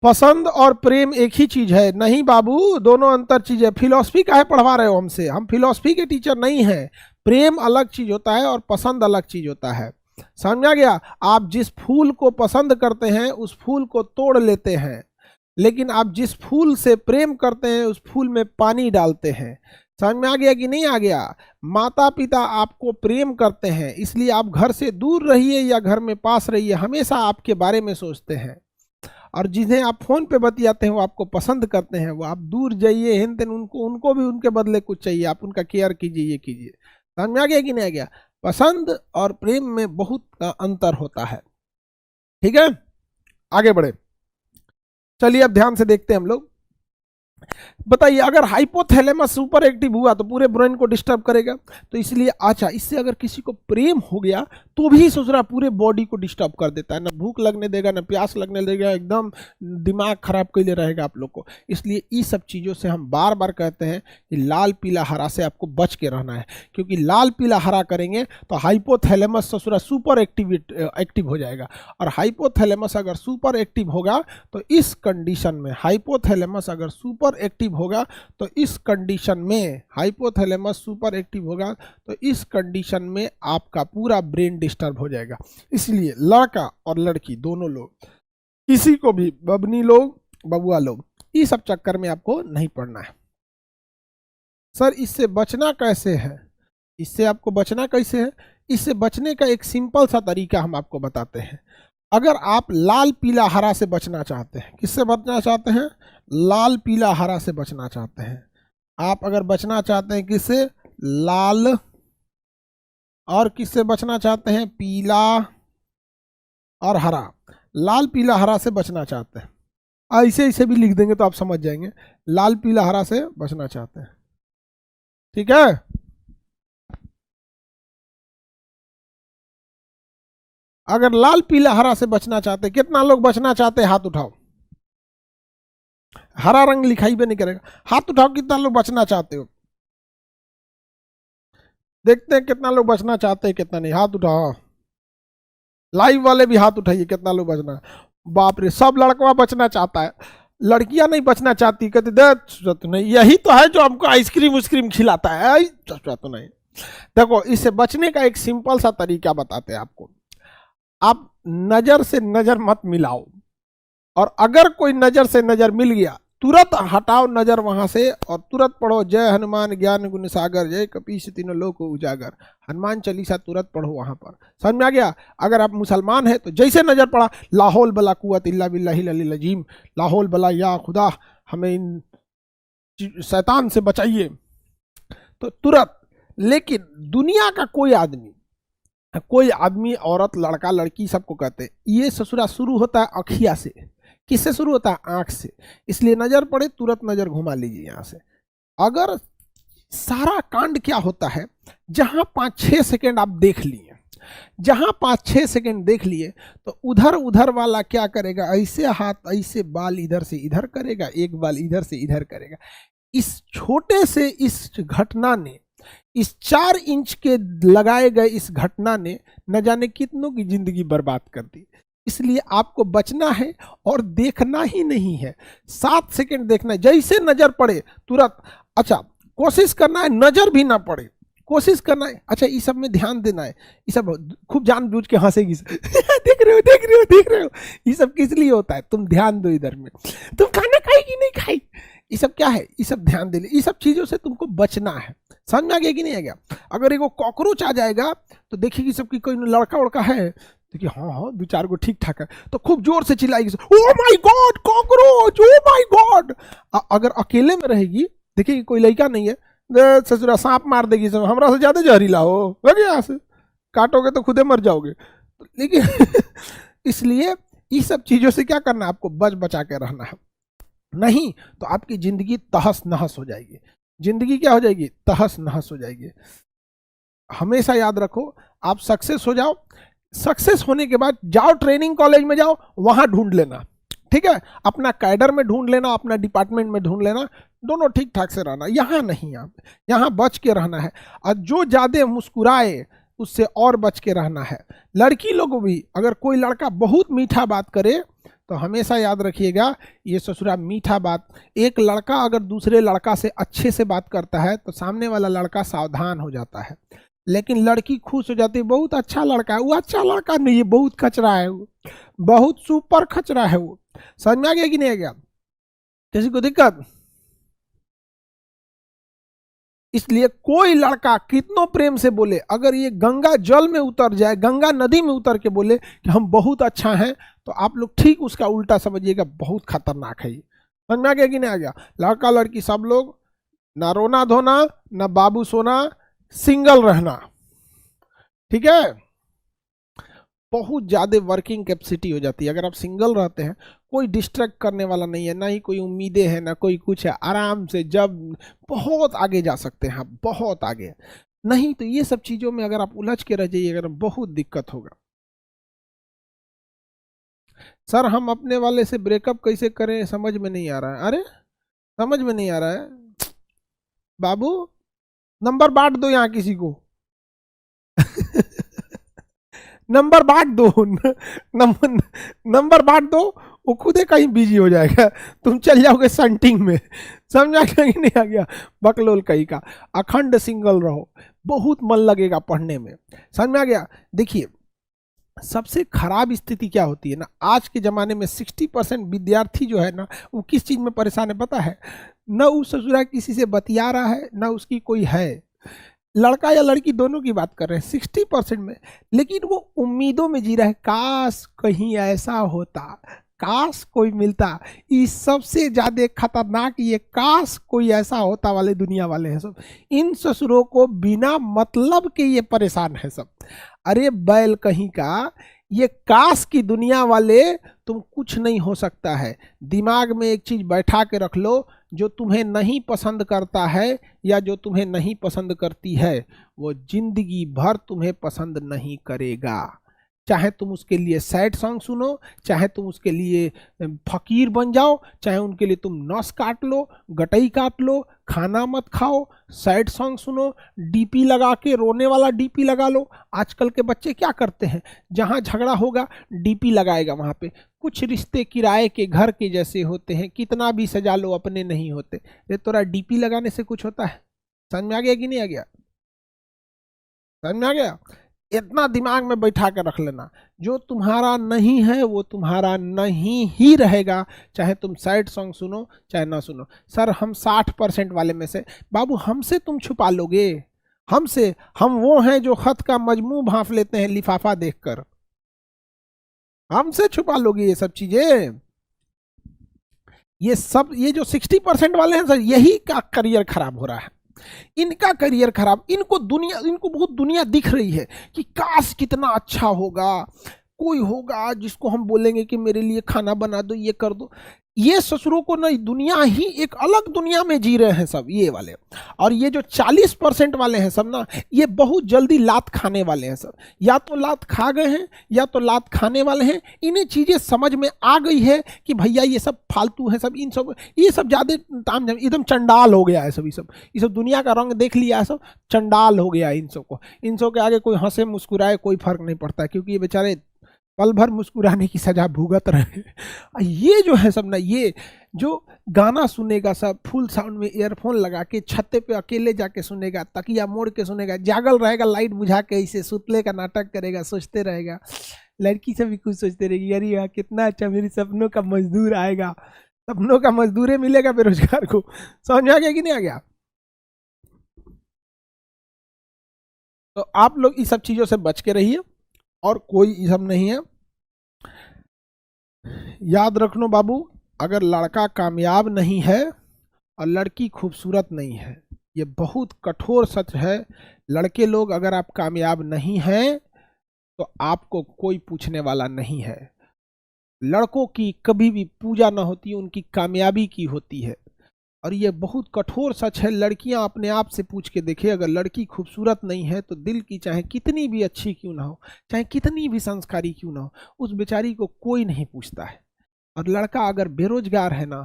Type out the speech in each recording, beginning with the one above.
पसंद और प्रेम एक ही चीज है? नहीं बाबू, दोनों अंतर चीज है। फिलॉसफी काहे पढ़वा रहे हो हमसे? हम फिलॉसफी के टीचर नहीं हैं। प्रेम अलग चीज होता है और पसंद अलग चीज होता है, समझा गया? आप जिस फूल को पसंद करते हैं उस फूल को तोड़ लेते हैं, लेकिन आप जिस फूल से प्रेम करते हैं उस फूल में पानी डालते हैं। समझ में आ गया कि नहीं आ गया? माता पिता आपको प्रेम करते हैं, इसलिए आप घर से दूर रहिए या घर में पास रहिए, हमेशा आपके बारे में सोचते हैं। और जिन्हें आप फोन पे बतियाते हैं वो आपको पसंद करते हैं, वो आप दूर जाइए हिन तेन, उनको भी उनके बदले कुछ चाहिए, आप उनका केयर कीजिए, ये कीजिए। समझ में आ गया कि नहीं आ गया? पसंद और प्रेम में बहुत अंतर होता है। ठीक है, आगे बढ़े। चलिए अब ध्यान से देखते हैं हम लोग। बताइए, अगर हाइपोथैलेमस सुपर एक्टिव हुआ तो पूरे ब्रेन को डिस्टर्ब करेगा, तो इसलिए अच्छा, इससे अगर किसी को प्रेम हो गया तो भी सोच रहा पूरे बॉडी को डिस्टर्ब कर देता है, ना भूख लगने देगा ना प्यास लगने देगा, एकदम दिमाग खराब के लिए रहेगा आप लोग को। इसलिए इस सब चीज़ों से हम बार बार कहते हैं कि लाल पीला हरा से आपको बच के रहना है, क्योंकि लाल पीला हरा करेंगे तो हाइपोथैलेमस ससुरा सुपर एक्टिव हो जाएगा। और हाइपोथैलेमस अगर सुपर एक्टिव होगा तो इस कंडीशन में, हाइपोथैलेमस अगर सुपर एक्टिव होगा तो इस कंडीशन में, हाइपोथैलेमस सुपर एक्टिव होगा तो इस कंडीशन में आपका पूरा ब्रेन डिस्टर्ब हो जाएगा। इसलिए लड़का और लड़की दोनों लोग, किसी को भी बबनी लोग बबुआ लोग, इस सब चक्कर में आपको नहीं पड़ना है। सर इससे बचना कैसे है? इससे आपको बचना कैसे है? इससे बचने का एक सिंपल सा तरीका हम आपको बताते हैं। अगर आप लाल पीला हरा से बचना चाहते हैं, किससे बचना चाहते हैं? लाल पीला हरा से बचना चाहते हैं। आप अगर बचना चाहते हैं किससे? लाल, और किससे बचना चाहते हैं? पीला और हरा। लाल पीला हरा से बचना चाहते हैं, ऐसे ऐसे भी लिख देंगे तो आप समझ जाएंगे। लाल पीला हरा से बचना चाहते हैं, ठीक है? अगर लाल पीला हरा से बचना चाहते हैं, कितना लोग बचना चाहते हैं? हाथ उठाओ। हरा रंग लिखाई भी नहीं करेगा, हाथ उठाओ, कितना लोग बचना चाहते हो? देखते हैं कितना लोग बचना चाहते हैं, कितना नहीं। हाथ उठाओ, लाइव वाले भी हाथ उठाइए, कितना लोग बचना। बाप रे, सब लड़का बचना चाहता है, लड़कियां नहीं बचना चाहती, कहते तो नहीं, यही तो है जो हमको आइसक्रीम उस्क्रीम खिलाता है। तो नहीं। देखो, इससे बचने का एक सिंपल सा तरीका बताते हैं आपको। आप नजर से नजर मत मिलाओ, और अगर कोई नजर से नजर मिल गया तुरंत हटाओ नजर वहां से और तुरंत पढ़ो जय हनुमान ज्ञान गुण सागर, जय कपीस तीनों लोक उजागर, हनुमान चालीसा तुरंत पढ़ो वहां पर। समझ में आ गया? अगर आप मुसलमान हैं तो जैसे नजर पड़ा, लाहौल बला कुव्वत इल्ला बिल्लाहिल अलील अजीम, लाहौल बला या खुदा हमें इन शैतान से बचाइए, तो तुरंत। लेकिन दुनिया का कोई आदमी औरत लड़का लड़की सबको कहते हैं, ये ससुरा शुरू होता है अखिया से। किससे शुरू होता है? आंख से। इसलिए नजर पड़े तुरंत नजर घुमा लीजिए यहां से। अगर सारा कांड क्या होता है, जहां 5-6 सेकेंड आप देख लिए, जहां 5-6 सेकेंड देख लिए तो उधर उधर वाला क्या करेगा? ऐसे हाथ ऐसे बाल इधर से इधर करेगा, एक बाल इधर से इधर करेगा। इस छोटे से इस घटना ने, इस 4 इंच के लगाए गए इस घटना ने न जाने कितनों की जिंदगी बर्बाद कर दी। इसलिए आपको बचना है और देखना ही नहीं है, 7 सेकंड देखना है, जैसे नजर पड़े तुरंत। अच्छा, कोशिश करना है नजर भी ना पड़े, कोशिश करना है। अच्छा, इस सब में ध्यान देना है, ये सब खूब जानबूझ के हंसेगी देख रहे हो, ये सब किस लिए होता है? तुम ध्यान दो इधर में, तुम खाना खाई कि नहीं खाई, ये सब क्या है? ये सब ध्यान दे ले, ये सब चीजों से तुमको बचना है। समझ में आ गया कि नहीं आ गया? अगर एगो कॉकरोच आ जाएगा तो देखिए सबकी कोई लड़का उड़का है, देखिए हाँ 2-4 गो ठीक ठाक है, तो खूब जोर से चिल्लाएगी, oh my God cockroach, oh my God. अगर अकेले में रहेगी, देखिए कोई लड़का नहीं है, ससुरा सांप मार देगी, सब हमरा से ज्यादा जहरीला हो लगे, यहाँ से काटोगे तो खुदे मर जाओगे। लेकिन इसलिए इस सब चीजों से क्या करना है? आपको बचा के रहना है, नहीं तो आपकी जिंदगी तहस नहस हो जाएगी। जिंदगी क्या हो जाएगी? तहस नहस हो जाएगी। हमेशा याद रखो, आप सक्सेस हो जाओ, सक्सेस होने के बाद जाओ ट्रेनिंग कॉलेज में जाओ, वहां ढूंढ लेना, ठीक है? अपना कैडर में ढूंढ लेना, अपना डिपार्टमेंट में ढूंढ लेना, दोनों ठीक ठाक से रहना। यहाँ नहीं, यहाँ बच के रहना है। और जो ज्यादा मुस्कुराए उससे और बच के रहना है। लड़की लोग भी, अगर कोई लड़का बहुत मीठा बात करे तो हमेशा याद रखिएगा ये ससुरा मीठा बात। एक लड़का अगर दूसरे लड़का से अच्छे से बात करता है तो सामने वाला लड़का सावधान हो जाता है, लेकिन लड़की खुश हो जाती है, बहुत अच्छा लड़का है। वो अच्छा लड़का नहीं है, बहुत खचरा है वो, बहुत सुपर खचरा है वो। समझ में आ गया कि नहीं आ गया? किसी को दिक्कत? इसलिए कोई लड़का कितनों प्रेम से बोले, अगर ये गंगा जल में उतर जाए, गंगा नदी में उतर के बोले कि हम बहुत अच्छा हैं, तो आप लोग ठीक उसका उल्टा समझिएगा, बहुत खतरनाक है ये। समझ में आ गया कि नहीं आ गया? लड़का लड़की सब लोग ना रोना धोना, ना बाबू सोना, सिंगल रहना, ठीक है? बहुत ज़्यादा वर्किंग कैपेसिटी हो जाती है अगर आप सिंगल रहते हैं। कोई डिस्ट्रैक्ट करने वाला नहीं है, ना ही कोई उम्मीदें हैं, ना कोई कुछ है। आराम से जब बहुत आगे जा सकते हैं आप, बहुत आगे। नहीं तो ये सब चीज़ों में अगर आप उलझ के रह जाइएगा, बहुत दिक्कत होगा। सर हम अपने वाले से ब्रेकअप कैसे करें, समझ में नहीं आ रहा है। अरे समझ में नहीं आ रहा है बाबू, नंबर बांट दो यहाँ किसी को। नंबर बांट दो, नंबर बांट दो, वो खुद ही कहीं बिजी हो जाएगा, तुम चल जाओगे संटिंग में। समझा कि नहीं आ गया? बकलोल कहीं का। अखंड सिंगल रहो, बहुत मन लगेगा पढ़ने में। समझ में आ गया? देखिए सबसे खराब स्थिति क्या होती है ना, आज के ज़माने में 60% विद्यार्थी जो है ना, वो किस चीज़ में परेशान है पता है? न वो ससुरा किसी से बतिया रहा है, न उसकी कोई है, लड़का या लड़की दोनों की बात कर रहे हैं 60% में, लेकिन वो उम्मीदों में जी रहा है, काश कहीं ऐसा होता, काश कोई मिलता। इस सबसे ज्यादा खतरनाक ये काश कोई ऐसा होता वाले दुनिया वाले हैं सब। इन ससुरों को बिना मतलब के ये परेशान है सब। अरे बैल कहीं का, ये काश की दुनिया वाले, तुम कुछ नहीं हो सकता है। दिमाग में एक चीज बैठा के रख लो, जो तुम्हें नहीं पसंद करता है या जो तुम्हें नहीं पसंद करती है, वो जिंदगी भर तुम्हें पसंद नहीं करेगा। चाहे तुम उसके लिए सैड सॉन्ग सुनो, चाहे तुम उसके लिए फकीर बन जाओ, चाहे उनके लिए तुम नस काट लो, गटई काट लो, खाना मत खाओ, सैड सॉन्ग सुनो, डीपी लगा के रोने वाला डीपी लगा लो। आजकल के बच्चे क्या करते हैं, जहां झगड़ा होगा डीपी लगाएगा वहां पे। कुछ रिश्ते किराए के घर के जैसे होते हैं, कितना भी सजा लो अपने नहीं होते। ये तोरा डीपी लगाने से कुछ होता है? समझ में आ गया कि नहीं आ गया? समझ में आ गया? इतना दिमाग में बैठा कर रख लेना, जो तुम्हारा नहीं है वो तुम्हारा नहीं ही रहेगा, चाहे तुम सैड सॉन्ग सुनो चाहे ना सुनो। सर हम 60% वाले में से, बाबू हमसे तुम छुपा लोगे? हमसे? हम वो हैं जो खत का मजमू भांप लेते हैं लिफाफा देखकर, हमसे छुपा लोगे ये सब चीजें? ये सब, ये जो 60% वाले हैं सर, यही का करियर खराब हो रहा है, इनका करियर खराब। इनको दुनिया, इनको बहुत दुनिया दिख रही है कि काश कितना अच्छा होगा, कोई होगा जिसको हम बोलेंगे कि मेरे लिए खाना बना दो, ये कर दो। ये ससुरों को ना दुनिया ही एक अलग दुनिया में जी रहे हैं सब ये वाले। और ये जो 40% वाले हैं सब ना, ये बहुत जल्दी लात खाने वाले हैं सब। या तो लात खा गए हैं या तो लात खाने वाले हैं। इन्हें चीजें समझ में आ गई है कि भैया ये सब फालतू है सब, इन सब ये सब ज्यादा ताम एकदम चंडाल हो गया है सब। ये सब दुनिया का रंग देख लिया है सब, चंडाल हो गया है इन सबको। इन सब के आगे कोई हंसे मुस्कुराए कोई फर्क नहीं पड़ता, क्योंकि ये बेचारे पल भर मुस्कुराने की सजा भुगत रहे। ये जो है सब ना, ये जो गाना सुनेगा सब फुल साउंड में ईयरफोन लगा के छत्ते पे अकेले जाके सुनेगा, तकिया मोड़ के सुनेगा, जागल रहेगा लाइट बुझा के, इसे सुतले का नाटक करेगा, सोचते रहेगा। लड़की से भी कुछ सोचते रहेगी, अरे यार कितना अच्छा मेरी सपनों का मजदूर आएगा, सपनों का मजदूर मिलेगा बेरोजगार को। समझ आ गया कि नहीं आ गया? तो आप लोग इस सब चीजों से बच के रहिए, और कोई सब नहीं है। याद रखनो बाबू, अगर लड़का कामयाब नहीं है और लड़की खूबसूरत नहीं है, ये बहुत कठोर सच है। लड़के लोग अगर आप कामयाब नहीं हैं तो आपको कोई पूछने वाला नहीं है। लड़कों की कभी भी पूजा ना होती, उनकी कामयाबी की होती है। और ये बहुत कठोर सच है। लड़कियां अपने आप से पूछ के देखे, अगर लड़की खूबसूरत नहीं है तो दिल की चाहे कितनी भी अच्छी क्यों ना हो, चाहे कितनी भी संस्कारी क्यों ना हो, उस बेचारी को कोई नहीं पूछता है। और लड़का अगर बेरोजगार है ना,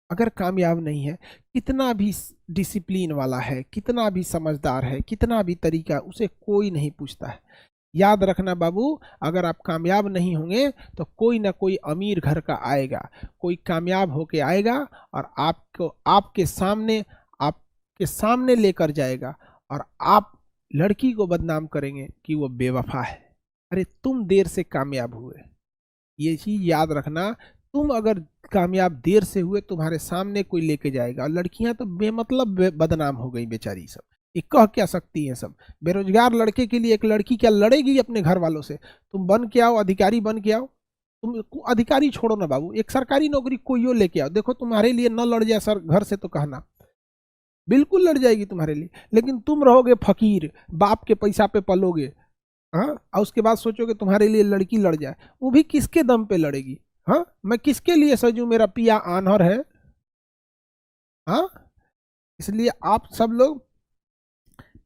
अगर कामयाब नहीं है, कितना भी डिसिप्लिन वाला है, कितना भी समझदार है, कितना भी तरीका, उसे कोई नहीं पूछता है। याद रखना बाबू, अगर आप कामयाब नहीं होंगे तो कोई ना कोई अमीर घर का आएगा, कोई कामयाब होके आएगा और आपको आपके सामने लेकर जाएगा और आप लड़की को बदनाम करेंगे कि वो बेवफा है। अरे तुम देर से कामयाब हुए, ये चीज याद रखना। तुम अगर कामयाब देर से हुए, तुम्हारे सामने कोई लेके जाएगा। और लड़कियां तो बेमतलब बदनाम हो गई बेचारी सब, ये कह क्या सकती हैं सब। बेरोजगार लड़के के लिए एक लड़की क्या लड़ेगी अपने घर वालों से? तुम बन के आओ, अधिकारी बन के आओ। तुम अधिकारी छोड़ो ना बाबू, एक सरकारी नौकरी कोई लेके आओ, देखो तुम्हारे लिए न लड़ जाए सर घर से तो कहना, बिल्कुल लड़ जाएगी तुम्हारे लिए। लेकिन तुम रहोगे फकीर, बाप के पैसा पे पलोगे, हाँ, और उसके बाद सोचोगे तुम्हारे लिए लड़की लड़ जाए, वो भी किसके दम पे लड़ेगी? हाँ, मैं किसके लिए सजू, मेरा पिया आनहर है? हाँ, इसलिए आप सब लोग,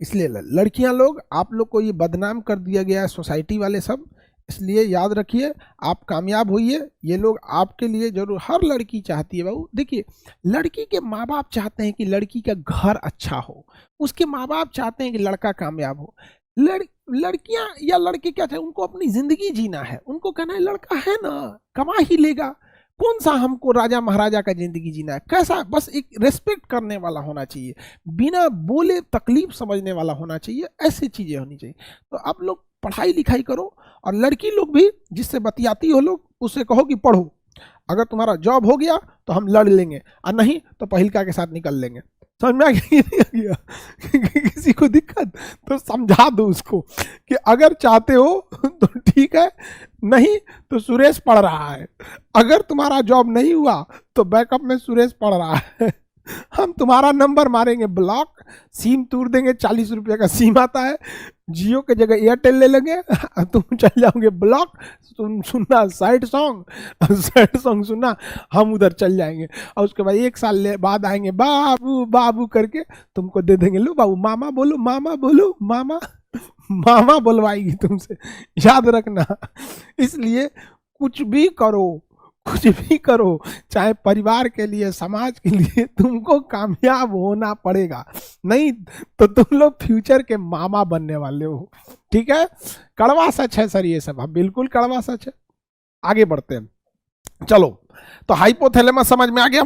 इसलिए लड़कियां लोग, आप लोग को ये बदनाम कर दिया गया है सोसाइटी वाले सब। इसलिए याद रखिए, आप कामयाब होइए। ये लोग आपके लिए जरूर, हर लड़की चाहती है बाबू। देखिए, लड़की के माँ बाप चाहते हैं कि लड़की का घर अच्छा हो, उसके माँ बाप चाहते हैं कि लड़का कामयाब हो। लड़कियां या लड़के क्या चाहे, उनको अपनी जिंदगी जीना है, उनको कहना है लड़का है ना, कमा ही लेगा, कौन सा हमको राजा महाराजा का जिंदगी जीना है, कैसा, बस एक रेस्पेक्ट करने वाला होना चाहिए, बिना बोले तकलीफ समझने वाला होना चाहिए, ऐसी चीजें होनी चाहिए। तो आप लोग पढ़ाई लिखाई करो, और लड़की लोग भी जिससे बतियाती हो लोग, उससे कहो कि पढ़ो, अगर तुम्हारा जॉब हो गया तो हम लड़ लेंगे, और नहीं तो पहिलका के साथ निकल लेंगे। समझ में आ गया? किसी को दिक्कत तो समझा दो उसको कि अगर चाहते हो तो ठीक है, नहीं तो सुरेश पढ़ रहा है, अगर तुम्हारा जॉब नहीं हुआ तो बैकअप में सुरेश पढ़ रहा है। हम तुम्हारा नंबर मारेंगे ब्लॉक, सिम तोड़ देंगे, 40 रुपये का सिम आता है, जियो के जगह एयरटेल ले लेंगे, तुम चल जाओगे ब्लॉक, तुम सुनना सैड सॉन्ग सुनना, हम उधर चल जाएंगे, और उसके बाद 1 साल बाद आएंगे बाबू बाबू करके, तुमको दे देंगे, लो बाबू मामा बोलो, मामा बोलो, मामा मामा बुलवाएगी तुमसे, याद रखना। इसलिए कुछ भी करो, कुछ भी करो, चाहे परिवार के लिए, समाज के लिए, तुमको कामयाब होना पड़ेगा, नहीं तो तुम लोग फ्यूचर के मामा बनने वाले हो। ठीक है, कड़वा सच है सर ये सब, हाँ बिल्कुल कड़वा सच है। आगे बढ़ते हैं, चलो। तो हाइपोथैलेमस समझ में आ गया।